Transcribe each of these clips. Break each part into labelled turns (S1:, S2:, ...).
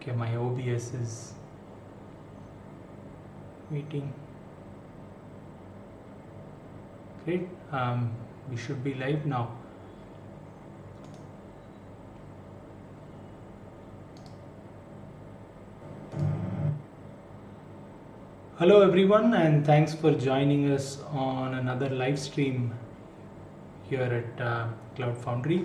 S1: Okay, my OBS is waiting. Great. We should be live now. Hello everyone, and thanks for joining us on another live stream here at Cloud Foundry.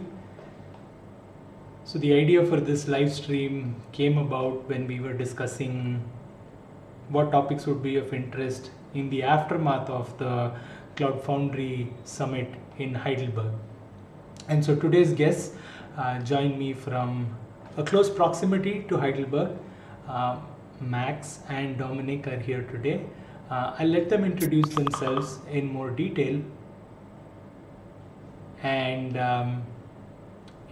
S1: So the idea for this live stream came about when we were discussing what topics would be of interest in the aftermath of the Cloud Foundry Summit in Heidelberg. And so today's guests join me from a close proximity to Heidelberg. Max and Dominic are here today. I'll let them introduce themselves in more detail. And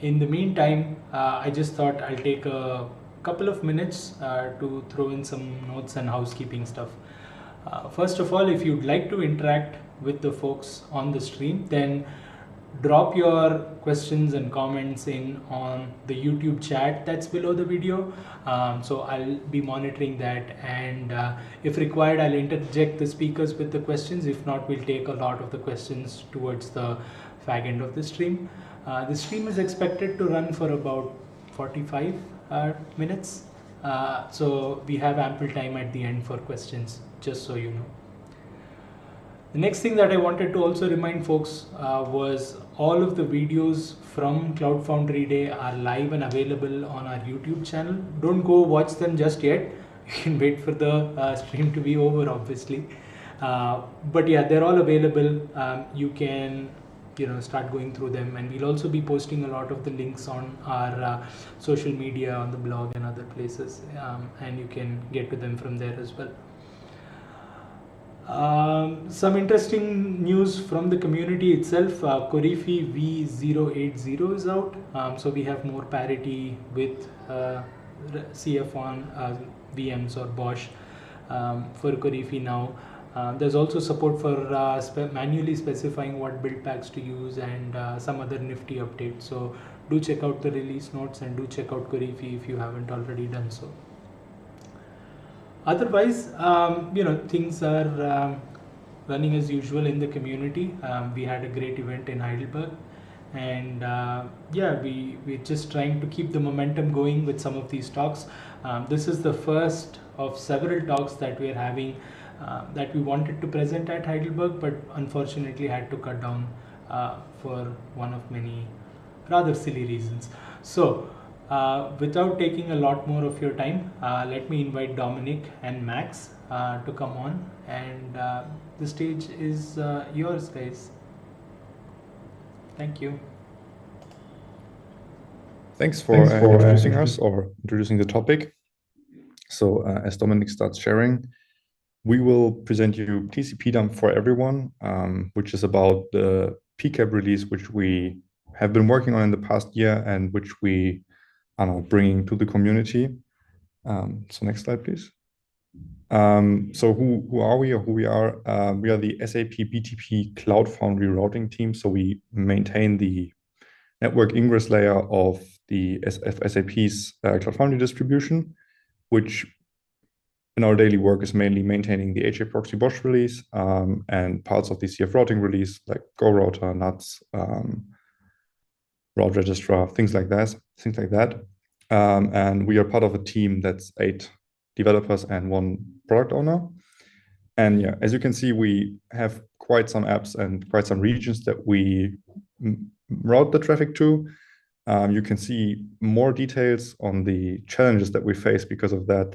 S1: in the meantime, I just thought I'll take a couple of minutes to throw in some notes and housekeeping stuff. First of all, if you'd like to interact with the folks on the stream, then drop your questions and comments in on the YouTube chat that's below the video. So I'll be monitoring that, and if required, I'll interject the speakers with the questions. If not, we'll take a lot of the questions towards the fag end of the stream. The stream is expected to run for about 45 minutes. So we have ample time at the end for questions, just so you know. The next thing that I wanted to also remind folks was all of the videos from Cloud Foundry Day are live and available on our YouTube channel. Don't go watch them just yet. You can wait for the stream to be over, obviously. But yeah, they're all available. You can start going through them, and we'll also be posting a lot of the links on our social media, on the blog and other places, and you can get to them from there as well. Some interesting news from the community itself. Corifi V080 is out, so we have more parity with CF on VMs or BOSH for Corifi now. There's also support for manually specifying what build packs to use and some other nifty updates. So do check out the release notes and do check out Corifi if you haven't already done so. Otherwise, things are running as usual in the community. We had a great event in Heidelberg, and we're just trying to keep the momentum going with some of these talks. This is the first of several talks that we're having that we wanted to present at Heidelberg, but unfortunately had to cut down for one of many rather silly reasons. So without taking a lot more of your time, let me invite Dominic and Max to come on, and the stage is yours, guys. Thank you.
S2: Thanks for introducing us or introducing the topic. So as Dominic starts sharing, we will present you Tcpdump for everyone, which is about the Pcap-Release, which we have been working on in the past year and which we are now bringing to the community. So next slide, please. So who are we, or who we are? We are the SAP BTP Cloud Foundry routing team. So we maintain the network ingress layer of the SAP's Cloud Foundry distribution, which in our daily work is mainly maintaining the HA proxy BOSH release and parts of the CF routing release like Go router, NUTS, route registrar, things like that. And we are part of a team that's 8 developers and 1 product owner. And yeah, as you can see, we have quite some apps and quite some regions that we route the traffic to. You can see more details on the challenges that we face because of that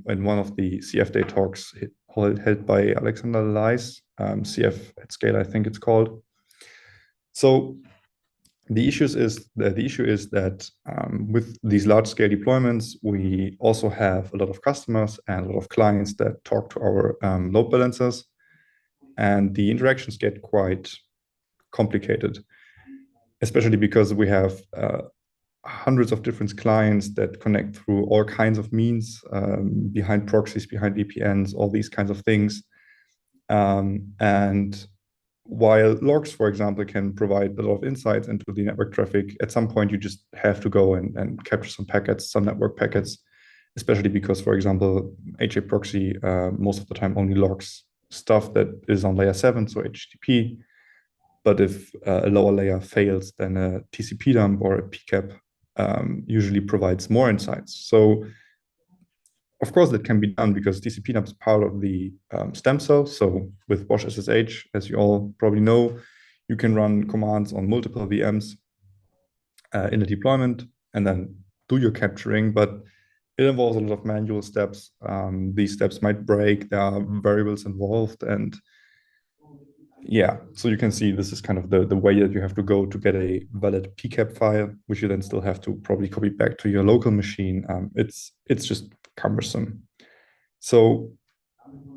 S2: in one of the CF Day talks held by Alexander Leis, CF at Scale, I think it's called. So the issue is that with these large-scale deployments, we also have a lot of customers and a lot of clients that talk to our load balancers, and the interactions get quite complicated, especially because we have hundreds of different clients that connect through all kinds of means, behind proxies, behind VPNs, all these kinds of things. And while logs, for example, can provide a lot of insights into the network traffic, at some point you just have to go and capture some packets, some network packets, especially because, for example, HA proxy most of the time only logs stuff that is on layer 7, so HTTP. But if a lower layer fails, then a Tcpdump or a Pcap usually provides more insights. So of course that can be done because Tcpdump is part of the stem cell. So with BOSH SSH, as you all probably know, you can run commands on multiple VMs in a deployment and then do your capturing, but it involves a lot of manual steps. These steps might break, there are variables involved, and yeah, so you can see this is kind of the way that you have to go to get a valid PCAP file, which you then still have to probably copy back to your local machine. It's just cumbersome. So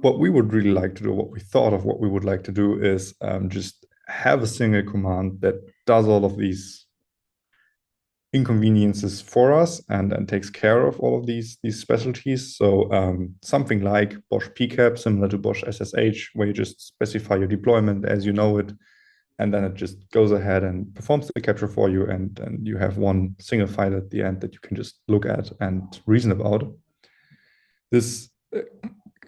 S2: what we would really like to do, what we thought of what we would like to do is just have a single command that does all of these inconveniences for us and takes care of all of these specialties. So something like BOSH Pcap, similar to BOSH SSH, where you just specify your deployment as you know it, and then it just goes ahead and performs the capture for you, and you have one single file at the end that you can just look at and reason about. This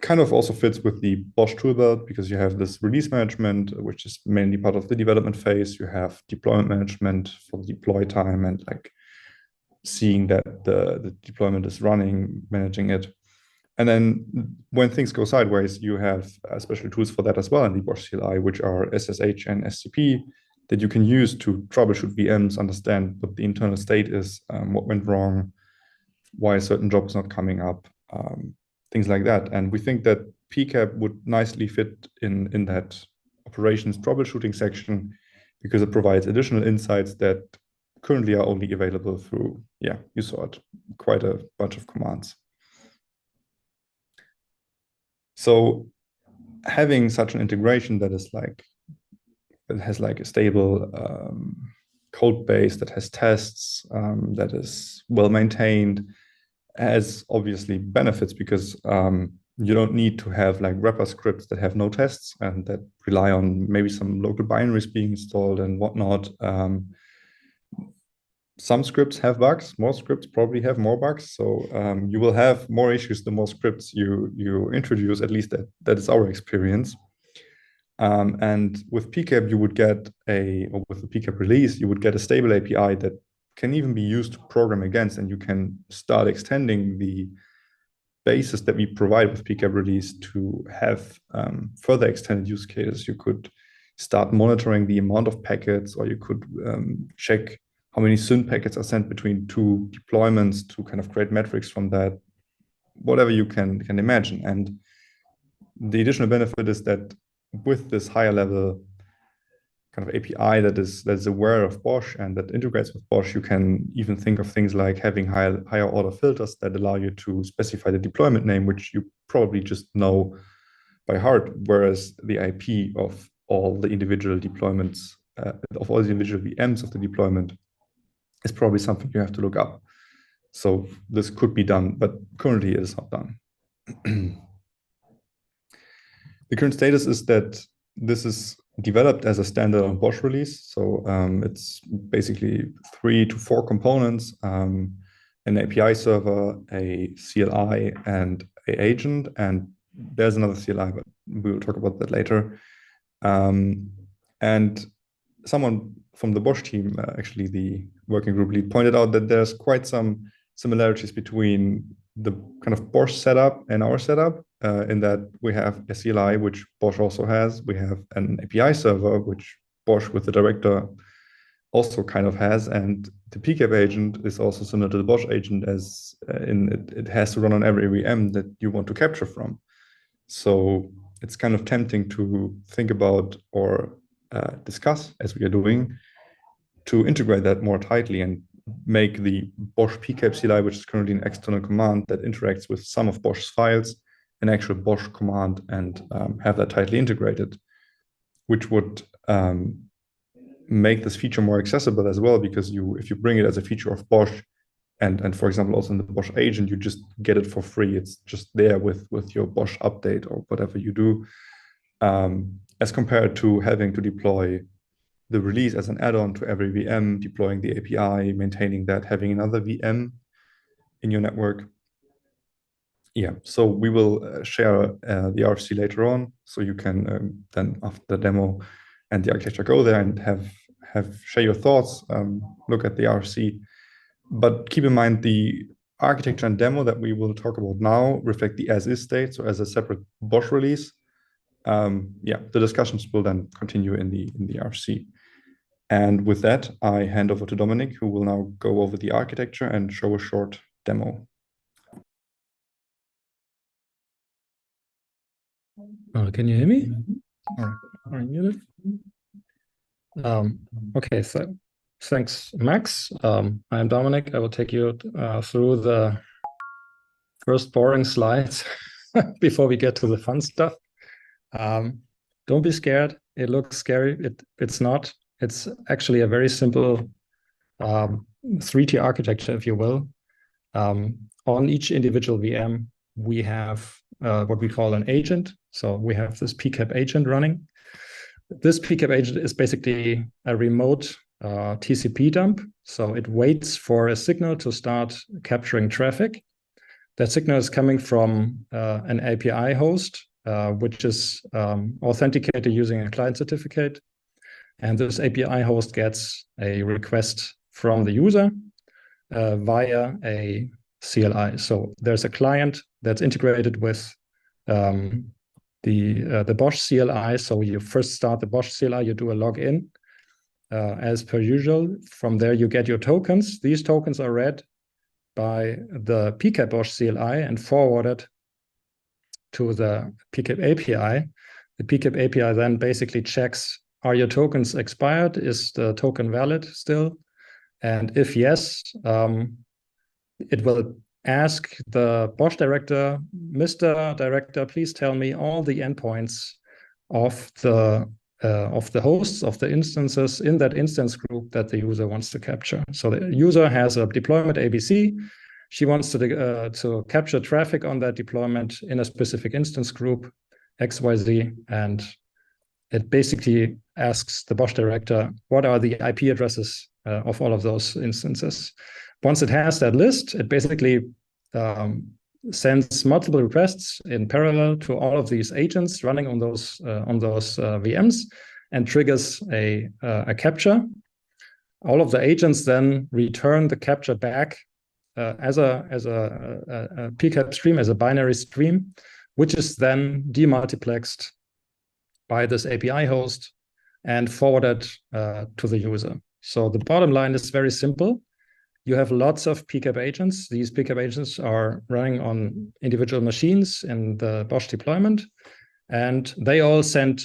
S2: kind of also fits with the BOSH toolbelt because you have this release management, which is mainly part of the development phase. You have deployment management for the deploy time and like seeing that the deployment is running, managing it. And then when things go sideways, you have special tools for that as well in the BOSH CLI, which are SSH and SCP that you can use to troubleshoot VMs, understand what the internal state is, what went wrong, why a certain job is not coming up, things like that. And we think that Pcap would nicely fit in that operations troubleshooting section because it provides additional insights that currently are only available through, yeah, you saw it, quite a bunch of commands. So having such an integration that is like, that has like a stable code base, that has tests, that is well maintained, has obviously benefits because you don't need to have like wrapper scripts that have no tests and that rely on maybe some local binaries being installed and whatnot. Some scripts have bugs, more scripts probably have more bugs. So you will have more issues the more scripts you introduce, at least that is our experience. And with Pcap, you would get or with the Pcap-Release, you would get a stable API that can even be used to program against, and you can start extending the basis that we provide with Pcap-Release to have further extended use cases. You could start monitoring the amount of packets, or you could check how many SYN packets are sent between two deployments to kind of create metrics from that, whatever you can imagine. And the additional benefit is that with this higher level kind of API that's aware of BOSH and that integrates with BOSH, you can even think of things like having higher order filters that allow you to specify the deployment name, which you probably just know by heart, whereas the IP of all the individual deployments, of all the individual VMs of the deployment is probably something you have to look up. So this could be done, but currently it is not done. The current status is that this is developed as a standalone BOSH release. So it's basically 3 to 4 components, an API server, a CLI, and an agent. And there's another CLI, but we will talk about that later. And someone from the BOSH team, actually the working group lead, pointed out that there's quite some similarities between the kind of BOSH setup and our setup, in that we have a CLI, which BOSH also has. We have an API server, which BOSH with the director also kind of has. And the Pcap agent is also similar to the BOSH agent, as it has to run on every VM that you want to capture from. So it's kind of tempting to think about or discuss, as we are doing, to integrate that more tightly and make the BOSH Pcap CLI, which is currently an external command that interacts with some of BOSH's files, an actual BOSH command, and have that tightly integrated, which would make this feature more accessible as well, because if you bring it as a feature of BOSH, and for example, also in the BOSH agent, you just get it for free. It's just there with your BOSH update or whatever you do, as compared to having to deploy the release as an add-on to every VM, deploying the API, maintaining that, having another VM in your network. yeah, so we will share the RFC later on, so you can then after the demo and the architecture go there and share your thoughts, look at the RFC. But keep in mind the architecture and demo that we will talk about now reflect the as-is state, so as a separate BOSH release. Yeah, the discussions will then continue in the RFC. And with that, I hand over to Dominic, who will now go over the architecture and show a short demo.
S3: Can you hear me? Are you muted? Okay, so thanks, Max. I'm Dominic. I will take you through the first boring slides before we get to the fun stuff. Don't be scared. It looks scary. It's not. It's actually a very simple 3T architecture, if you will. On each individual VM, we have what we call an agent. So we have this Pcap agent running. This Pcap agent is basically a remote Tcpdump. So it waits for a signal to start capturing traffic. That signal is coming from an API host, which is authenticated using a client certificate. And this API host gets a request from the user via a CLI. So there's a client that's integrated with the BOSH CLI. So you first start the BOSH CLI, you do a login as per usual. From there, you get your tokens. These tokens are read by the Pcap BOSH CLI and forwarded to the Pcap API. The Pcap API then basically checks, are your tokens expired? Is the token valid still? And if yes, it will ask the BOSH director, Mr. Director, please tell me all the endpoints of the hosts of the instances in that instance group that the user wants to capture. So the user has a deployment ABC. She wants to capture traffic on that deployment in a specific instance group, XYZ, and it basically asks the BOSH director, what are the IP addresses of all of those instances? Once it has that list, it basically sends multiple requests in parallel to all of these agents running on those VMs and triggers a capture. All of the agents then return the capture back as a Pcap stream, as a binary stream, which is then demultiplexed by this API host and forwarded to the user. So the bottom line is very simple. You have lots of Pcap agents. These Pcap agents are running on individual machines in the BOSH deployment, and they all send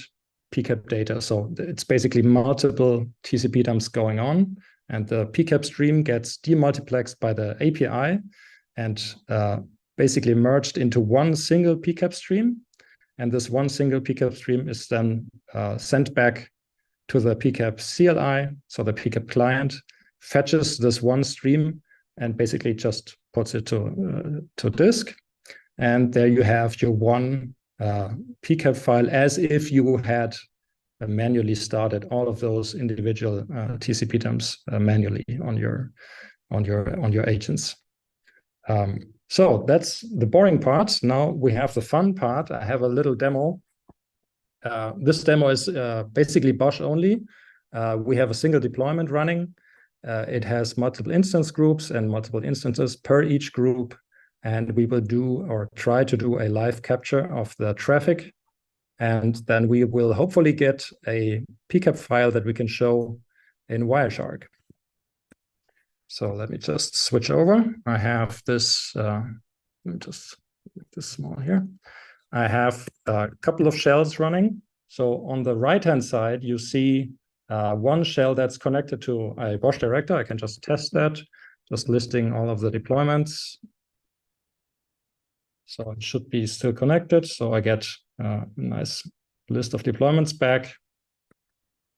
S3: Pcap data. So it's basically multiple TCP dumps going on, and the Pcap stream gets demultiplexed by the API and basically merged into one single Pcap stream. And this one single Pcap stream is then sent back to the Pcap CLI, so the Pcap client fetches this one stream and basically just puts it to disk. And there you have your one Pcap file, as if you had manually started all of those individual TCP dumps manually on your agents. So that's the boring part. Now we have the fun part. I have a little demo. This demo is basically BOSH only. We have a single deployment running. It has multiple instance groups and multiple instances per each group. And we will do or try to do a live capture of the traffic. And then we will hopefully get a Pcap file that we can show in Wireshark. So let me just switch over. I have this, let me just make this small here. I have a couple of shells running. So on the right-hand side, you see one shell that's connected to a BOSH director. I can just test that, just listing all of the deployments. So it should be still connected. So I get a nice list of deployments back.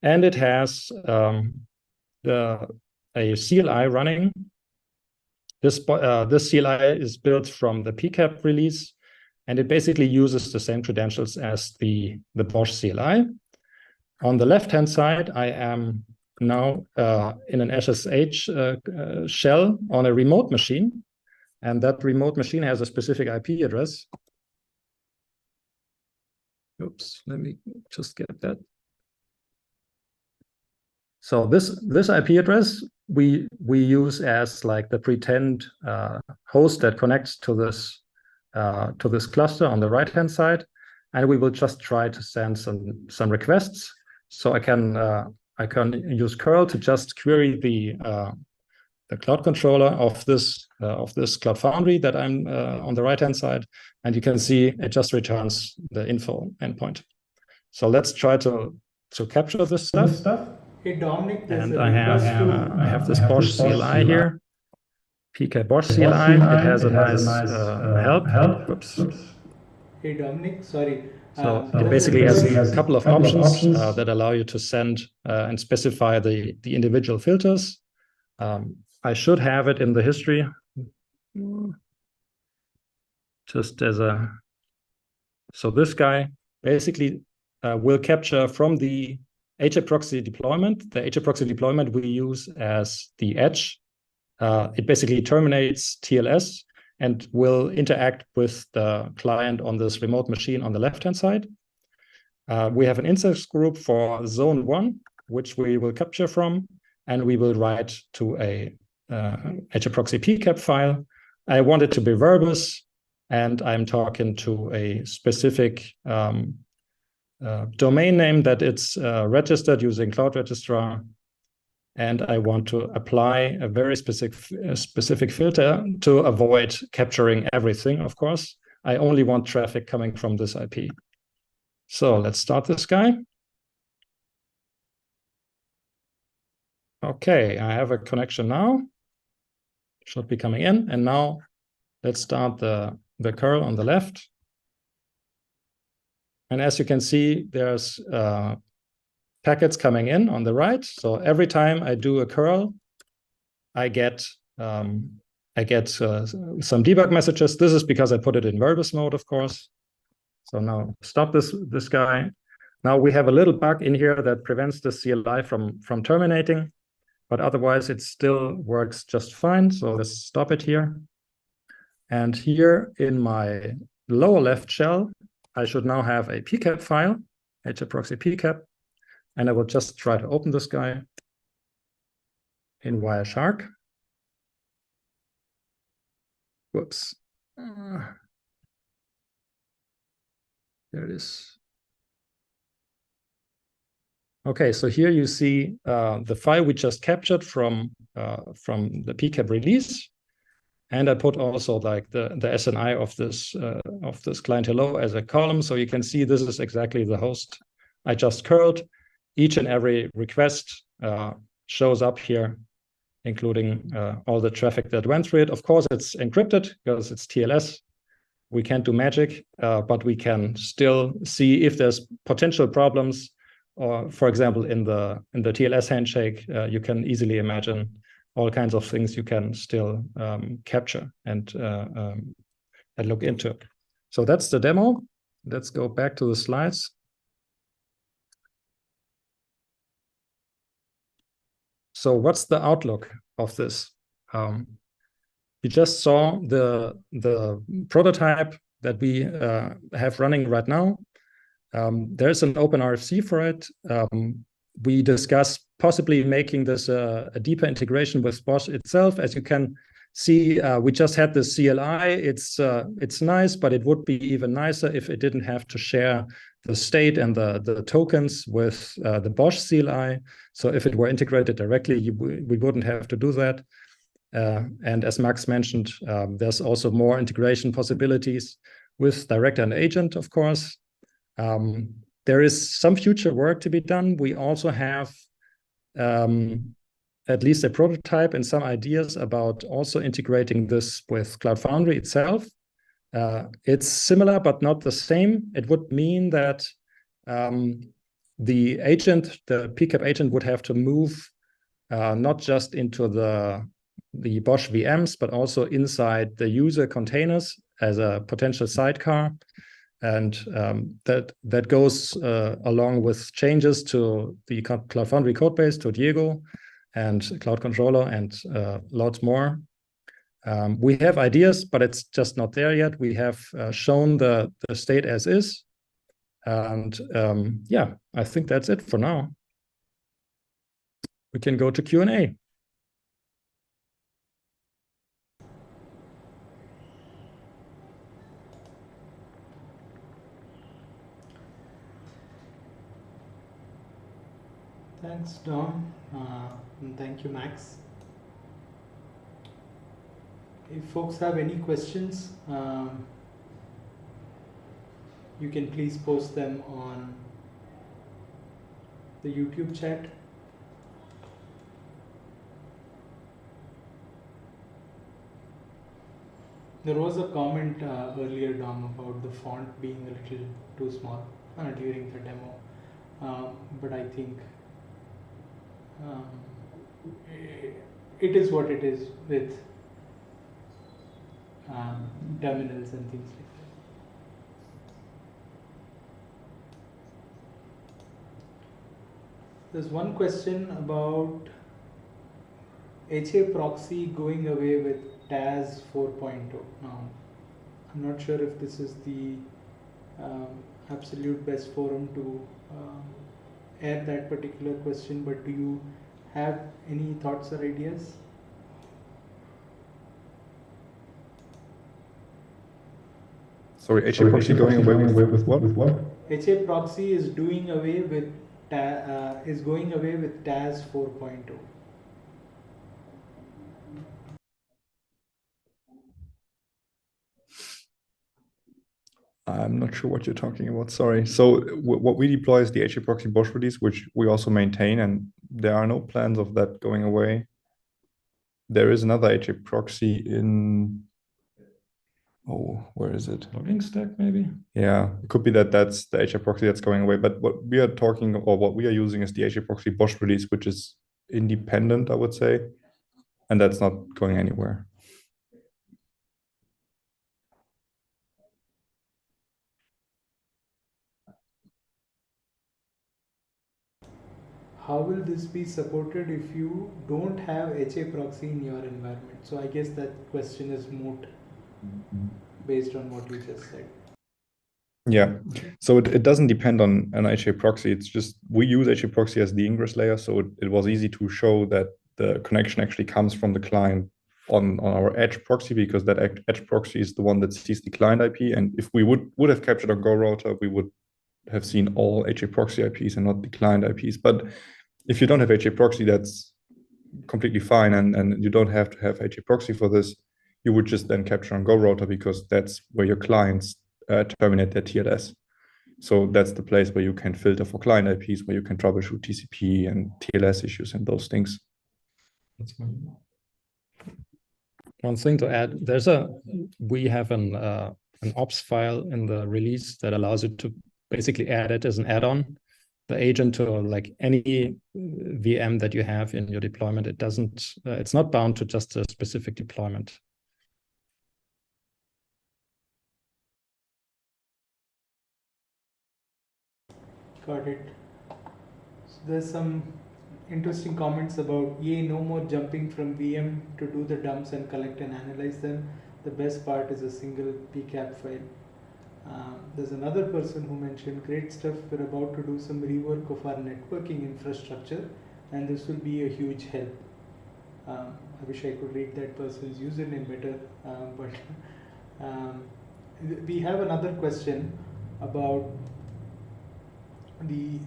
S3: And it has a CLI running. This CLI is built from the Pcap-Release, and it basically uses the same credentials as the BOSH CLI. On the left-hand side, I am now in an SSH shell on a remote machine. And that remote machine has a specific IP address. Oops, let me just get that. So this IP address we use as like the pretend host that connects to this cluster on the right-hand side, and we will just try to send some requests. So I can use curl to just query the cloud controller of this Cloud Foundry that I'm on the right-hand side, and you can see it just returns the info endpoint. So let's try to capture this stuff.
S1: Hey Dominic,
S3: And I have this BOSH CLI here, Pcap-BOSH CLI. It has a nice help. Whoops.
S1: Hey Dominic, sorry.
S3: So it basically has a couple of options that allow you to send and specify the individual filters. I should have it in the history, just as a. So this guy basically will capture from the HAProxy deployment. The HAProxy deployment we use as the edge. It basically terminates TLS and will interact with the client on this remote machine on the left-hand side. We have an instance group for zone 1, which we will capture from, and we will write to a HAProxy PCAP file. I want it to be verbose, and I'm talking to a specific domain name that it's registered using Cloud Registrar, and I want to apply a very specific filter to avoid capturing everything, of course. I only want traffic coming from this IP. So let's start this guy. Okay, I have a connection now. Should be coming in, and now let's start the curl on the left. And as you can see, there's packets coming in on the right. So every time I do a curl, I get some debug messages. This is because I put it in verbose mode, of course. So now stop this guy. Now we have a little bug in here that prevents the CLI from terminating, but otherwise it still works just fine. So let's stop it here. And here in my lower left shell, I should now have a PCAP file, HAProxy PCAP, and I will just try to open this guy in Wireshark. Whoops. There it is. Okay, so here you see the file we just captured from the Pcap-Release. And I put also like the SNI of this client hello as a column. So you can see this is exactly the host I just curled. Each and every request shows up here, including all the traffic that went through it. Of course, it's encrypted because it's TLS. We can't do magic, but we can still see if there's potential problems. Or, for example, in the TLS handshake, you can easily imagine all kinds of things you can still capture and look into. So that's the demo. Let's go back to the slides. So what's the outlook of this? You just saw the prototype that we have running right now. There's an open RFC for it. We discussed possibly making this a deeper integration with BOSH itself. As you can see, we just had the CLI. It's nice, but it would be even nicer if it didn't have to share the state and the tokens with the BOSH CLI. So if it were integrated directly, we wouldn't have to do that. And as Max mentioned, there's also more integration possibilities with director and agent, of course. There is some future work to be done. We also have at least a prototype and some ideas about also integrating this with Cloud Foundry itself. It's similar, but not the same. It would mean that the agent, the PCAP agent, would have to move not just into the BOSH VMs, but also inside the user containers as a potential sidecar. And that goes along with changes to the Cloud Foundry codebase, to Diego and Cloud Controller and lots more. We have ideas, but it's just not there yet. We have shown the state as is. And yeah, I think that's it for now. We can go to Q&A.
S1: Thanks, Dom. And thank you, Max. If folks have any questions, you can please post them on the YouTube chat. There was a comment earlier, Dom, about the font being a little too small during the demo, but I think it is what it is with terminals and things like that. There's one question about HA proxy going away with TAS 4.0. Now, I'm not sure if this is the absolute best forum to air that particular question, but do you have any thoughts or ideas?
S2: Sorry, HA proxy going away with what?
S1: HA proxy is doing away with going away with TAS 4.0.
S2: I'm not sure what you're talking about. Sorry. So what we deploy is the HA proxy BOSH release, which we also maintain, and there are no plans of that going away. There is another HA proxy in, oh, where is it?
S3: Logging stack, maybe?
S2: Yeah, it could be that that's the HA proxy that's going away. But what we are talking, or what we are using, is the HA proxy BOSH release, which is independent, I would say, and that's not going anywhere.
S1: How will this be supported if you don't have HA proxy in your environment? So I guess that question is moot based on what you just said.
S2: Yeah, so it doesn't depend on an HA proxy. It's just we use HA proxy as the ingress layer, so it was easy to show that the connection actually comes from the client on our edge proxy, because that edge proxy is the one that sees the client IP. And if we would have captured a Go router, we would have seen all HA proxy IPs and not the client IPs. But if you don't have HA proxy, that's completely fine, and you don't have to have HA proxy for this. You would just then capture on Go router, because that's where your clients terminate their TLS. So that's the place where you can filter for client IPs, where you can troubleshoot TCP and TLS issues and those things.
S3: That's one thing to add. We have an ops file in the release that allows you to basically add it as an add-on, the agent, to like any VM that you have in your deployment. It's not bound to just a specific deployment.
S1: Got it. So there's some interesting comments about, yay, no more jumping from VM to do the dumps and collect and analyze them. The best part is a single Pcap file. There's another person who mentioned, great stuff, we're about to do some rework of our networking infrastructure, and this will be a huge help. I wish I could read that person's username better, but we have another question about the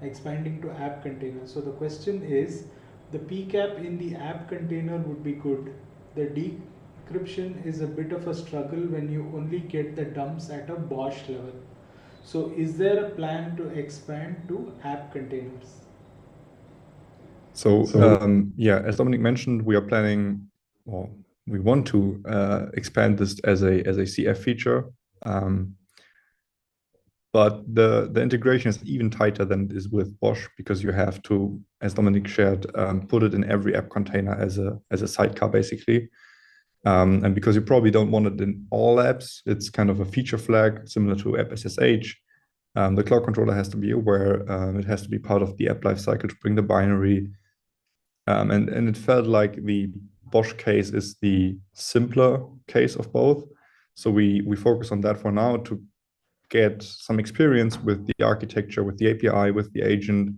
S1: expanding to app containers. So the question is, the PCAP in the app container would be good. The decryption is a bit of a struggle when you only get the dumps at a BOSH level. So is there a plan to expand to app containers?
S2: So yeah, as Dominic mentioned, we are planning, or we want to expand this as a CF feature. But the integration is even tighter than it is with BOSH, because you have to, as Dominic shared, put it in every app container as a sidecar, basically. And because you probably don't want it in all apps, it's kind of a feature flag similar to app SSH. The cloud controller has to be aware. It has to be part of the app lifecycle to bring the binary. And it felt like the BOSH case is the simpler case of both. So we focus on that for now to get some experience with the architecture, with the API, with the agent.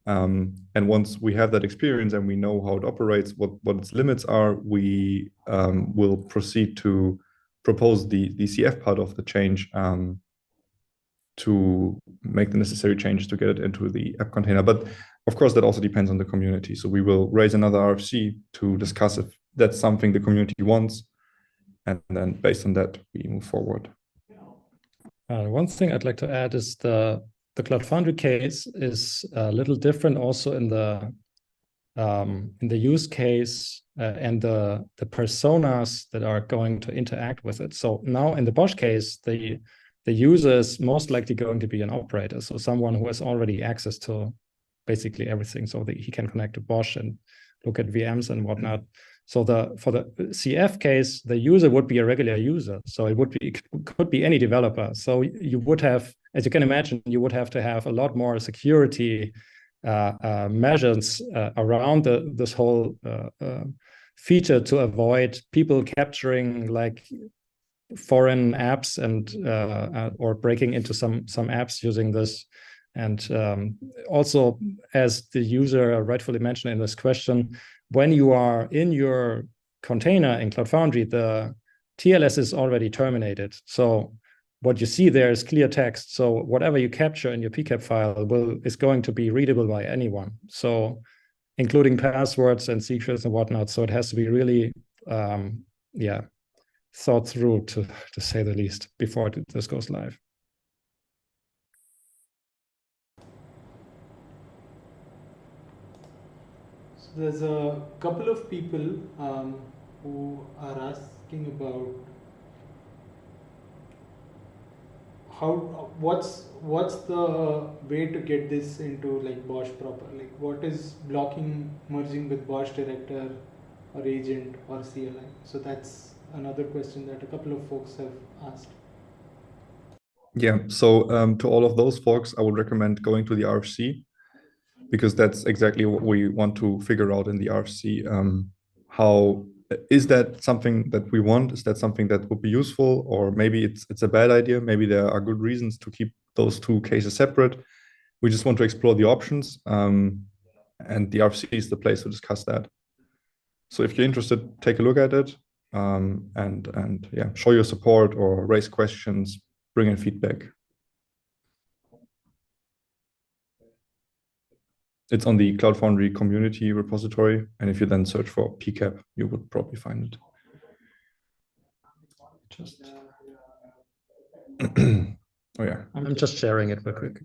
S2: And once we have that experience and we know how it operates, what its limits are, we will proceed to propose the CF part of the change to make the necessary changes to get it into the app container. But of course, that also depends on the community. So we will raise another RFC to discuss if that's something the community wants. And then based on that, we move forward.
S3: One thing I'd like to add is the Cloud Foundry case is a little different also in the use case and the personas that are going to interact with it. So now in the BOSH case, the user is most likely going to be an operator, so someone who has already access to basically everything, so that he can connect to BOSH and look at VMs and whatnot. So for the CF case, the user would be a regular user, so it could be any developer. So you would have, as you can imagine, you would have to have a lot more security measures around this whole feature to avoid people capturing like foreign apps and or breaking into some apps using this. And also, as the user rightfully mentioned in this question, when you are in your container in Cloud Foundry, the TLS is already terminated. So what you see there is clear text. So whatever you capture in your Pcap file is going to be readable by anyone. So including passwords and secrets and whatnot. So it has to be really, thought through, to say the least, before this goes live.
S1: So there's a couple of people who are asking about what's the way to get this into like BOSH proper? Like what is blocking merging with BOSH director or agent or CLI? So that's another question that a couple of folks have asked.
S2: Yeah, so to all of those folks, I would recommend going to the RFC, because that's exactly what we want to figure out in the RFC. How is that something that we want? Is that something that would be useful? Or maybe it's a bad idea. Maybe there are good reasons to keep those two cases separate. We just want to explore the options. And the RFC is the place to discuss that. So if you're interested, take a look at it and yeah, show your support or raise questions, bring in feedback. It's on the Cloud Foundry community repository. And if you then search for Pcap, you would probably find it. Just oh yeah.
S3: I'm just sharing it real quick.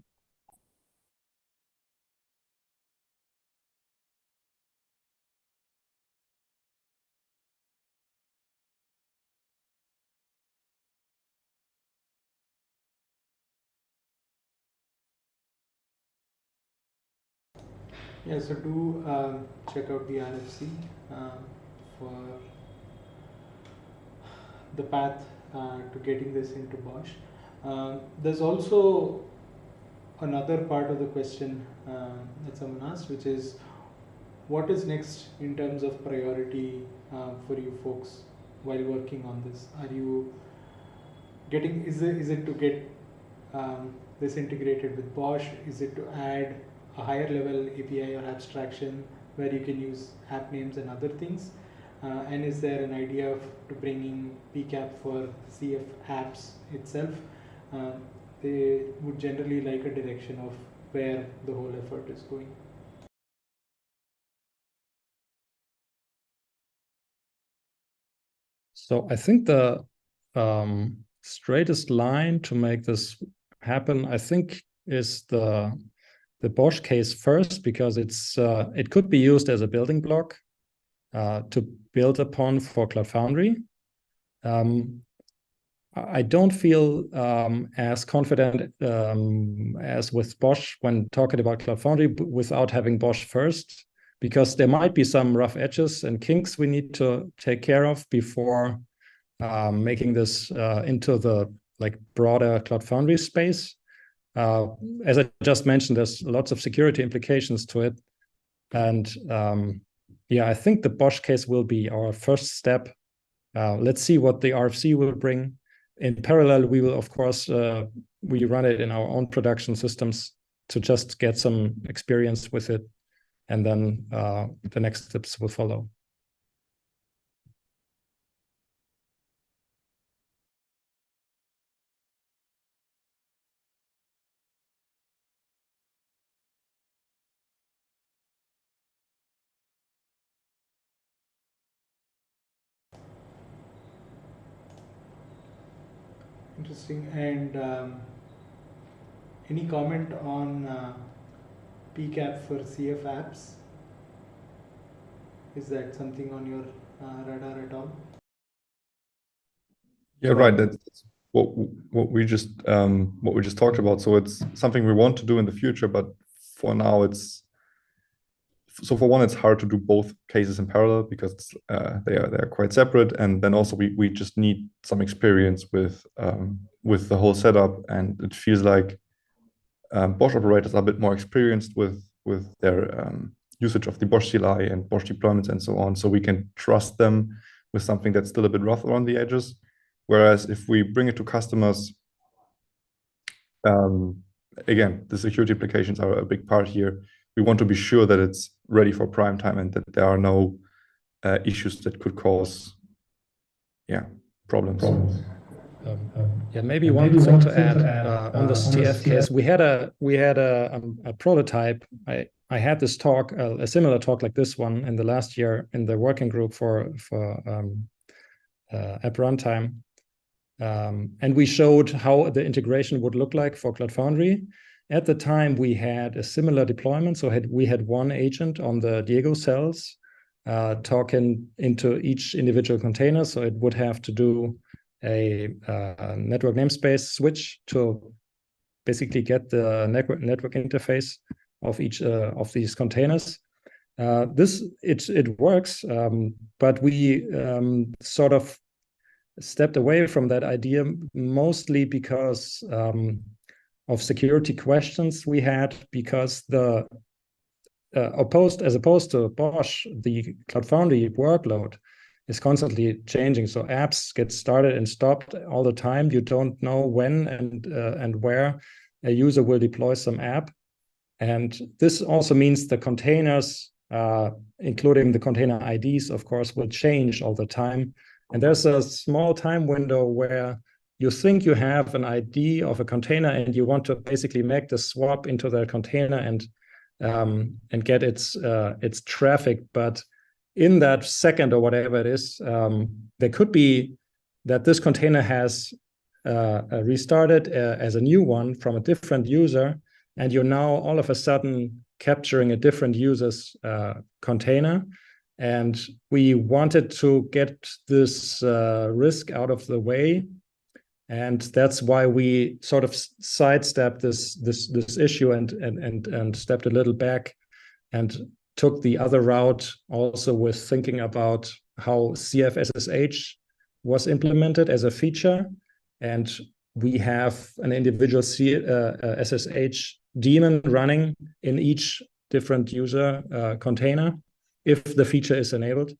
S1: Yeah, so do check out the RFC for the path to getting this into BOSH. There's also another part of the question that someone asked, which is what is next in terms of priority for you folks while working on this? Are you getting, is it to get this integrated with BOSH? Is it to add a higher level API or abstraction where you can use app names and other things? And is there an idea of to bringing Pcap for CF apps itself? They would generally like a direction of where the whole effort is going.
S3: So I think the straightest line to make this happen, I think, is the BOSH case first, because it could be used as a building block to build upon for Cloud Foundry. I don't feel as confident as with BOSH when talking about Cloud Foundry without having BOSH first, because there might be some rough edges and kinks we need to take care of before making this into the broader Cloud Foundry space. As I just mentioned, there's lots of security implications to it. And yeah, I think the BOSH case will be our first step. Let's see what the RFC will bring. In parallel, we will, of course, we run it in our own production systems to just get some experience with it. And then the next steps will follow.
S1: Interesting. And any comment on Pcap for CF apps? Is that something on your radar at all?
S2: Yeah, right. That's what we just talked about. So it's something we want to do in the future, but for now it's for one, it's hard to do both cases in parallel because they are quite separate, and then also we just need some experience with the whole setup, and it feels like BOSH operators are a bit more experienced with their usage of the BOSH CLI and BOSH deployments and so on, so we can trust them with something that's still a bit rough around the edges. Whereas if we bring it to customers, again, the security implications are a big part here. We want to be sure that it's ready for prime time and that there are no issues that could cause, problems.
S3: Yeah, maybe one thing to add on the CF case. We had a prototype. I had this talk, a similar talk like this one in the last year in the working group for app runtime. And we showed how the integration would look like for Cloud Foundry. At the time, we had a similar deployment. So we had one agent on the Diego cells talking into each individual container. So it would have to do a network namespace switch to basically get the network interface of each of these containers. It works, but we sort of stepped away from that idea mostly because of security questions we had, because the as opposed to BOSH, the Cloud Foundry workload is constantly changing. So apps get started and stopped all the time. You don't know when and where a user will deploy some app. And this also means the containers, including the container IDs, of course, will change all the time. And there's a small time window where you think you have an ID of a container and you want to basically make the swap into that container and get its traffic. But in that second or whatever it is, there could be that this container has restarted as a new one from a different user, and you're now all of a sudden capturing a different user's container. And we wanted to get this risk out of the way, and that's why we sort of sidestepped this issue and stepped a little back and took the other route, also with thinking about how CF-SSH was implemented as a feature. And we have an individual SSH daemon running in each different user container if the feature is enabled.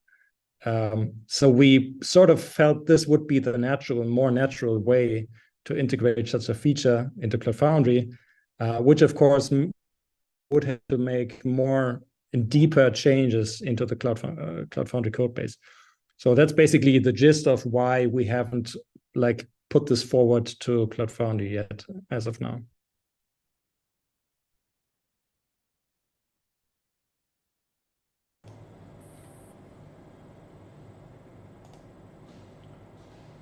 S3: So we sort of felt this would be the more natural way to integrate such a feature into Cloud Foundry, which of course would have to make more and deeper changes into the Cloud Foundry code base. So that's basically the gist of why we haven't put this forward to Cloud Foundry yet as of now.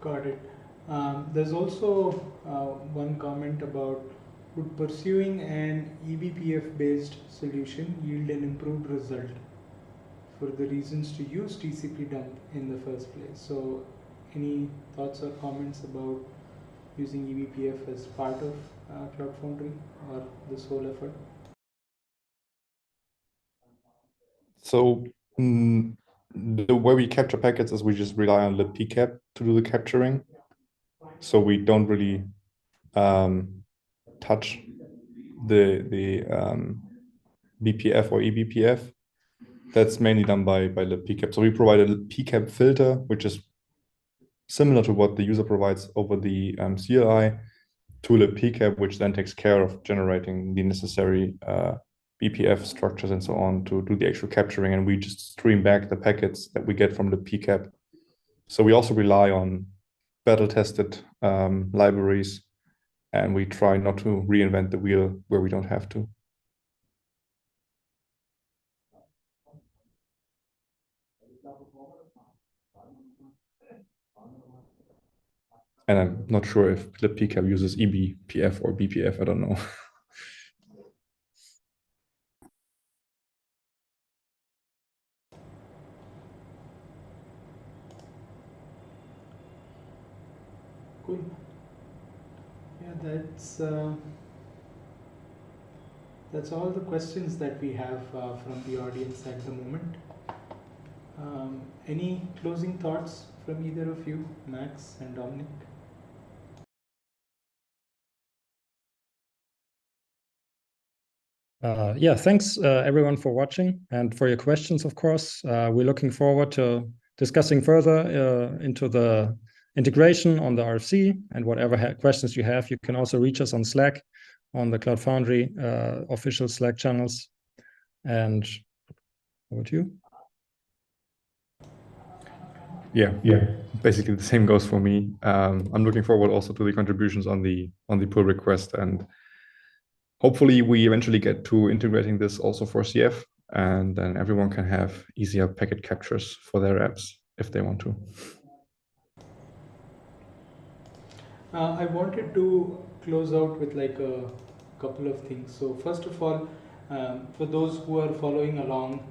S1: Got it. There's also one comment about, would pursuing an eBPF-based solution yield an improved result for the reasons to use Tcpdump in the first place? So any thoughts or comments about using eBPF as part of Cloud Foundry or this whole effort?
S2: So the way we capture packets is we just rely on libpcap to do the capturing. So we don't really touch the BPF or eBPF. That's mainly done by libpcap. So we provide a pcap filter, which is similar to what the user provides over the CLI to libpcap, which then takes care of generating the necessary BPF structures and so on to do the actual capturing. And we just stream back the packets that we get from libpcap. So we also rely on battle-tested libraries, and we try not to reinvent the wheel where we don't have to. And I'm not sure if libpcap uses eBPF or BPF, I don't know.
S1: Cool. Yeah, that's all the questions that we have from the audience at the moment. Any closing thoughts from either of you, Max and Dominic?
S3: Yeah, thanks everyone for watching and for your questions, of course. We're looking forward to discussing further into the integration on the RFC, and whatever questions you have, you can also reach us on Slack, on the Cloud Foundry official Slack channels. And over to you.
S2: Yeah, basically the same goes for me. I'm looking forward also to the contributions on the pull request, and hopefully we eventually get to integrating this also for CF, and then everyone can have easier packet captures for their apps if they want to.
S1: I wanted to close out with like a couple of things. So first of all, for those who are following along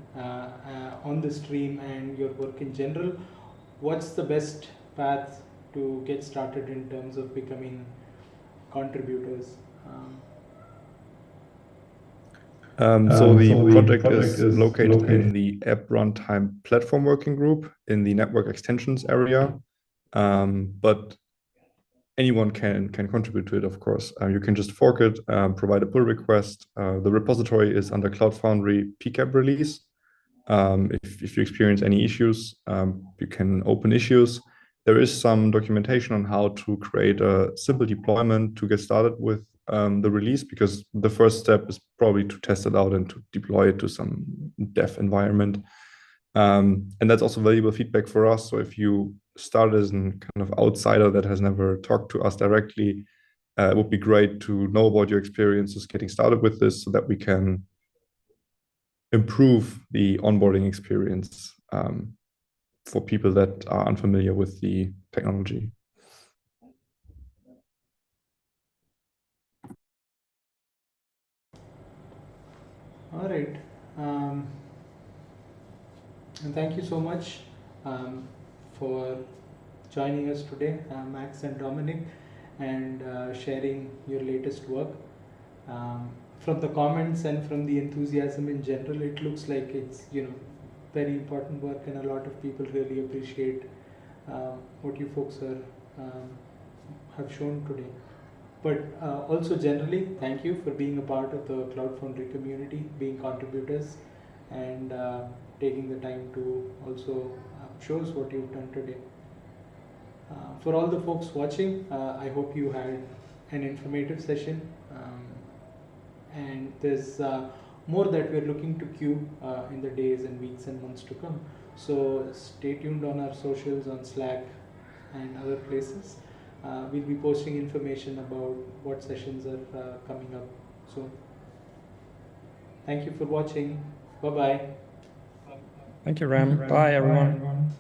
S1: on the stream and your work in general, what's the best path to get started in terms of becoming contributors?
S2: So the project is located in the App Runtime Platform Working Group in the Network Extensions area, but anyone can contribute to it, of course. You can just fork it, provide a pull request. The repository is under Cloud Foundry Pcap-Release. If you experience any issues, you can open issues. There is some documentation on how to create a simple deployment to get started with the release, because the first step is probably to test it out and to deploy it to some dev environment. And that's also valuable feedback for us. So if you start as a kind of outsider that has never talked to us directly, it would be great to know about your experiences getting started with this so that we can improve the onboarding experience for people that are unfamiliar with the technology.
S1: All right. And thank you so much for joining us today, Max and Dominic, and sharing your latest work. From the comments and from the enthusiasm in general, it looks like it's very important work, and a lot of people really appreciate what you folks have shown today. But also generally, thank you for being a part of the Cloud Foundry community, being contributors, and taking the time to also show us what you've done today. For all the folks watching, I hope you had an informative session, and there's more that we're looking to queue in the days and weeks and months to come. So stay tuned on our socials, on Slack and other places. We'll be posting information about what sessions are coming up soon. Thank you for watching. Bye-bye.
S3: Thank you, Ram. Bye, everyone.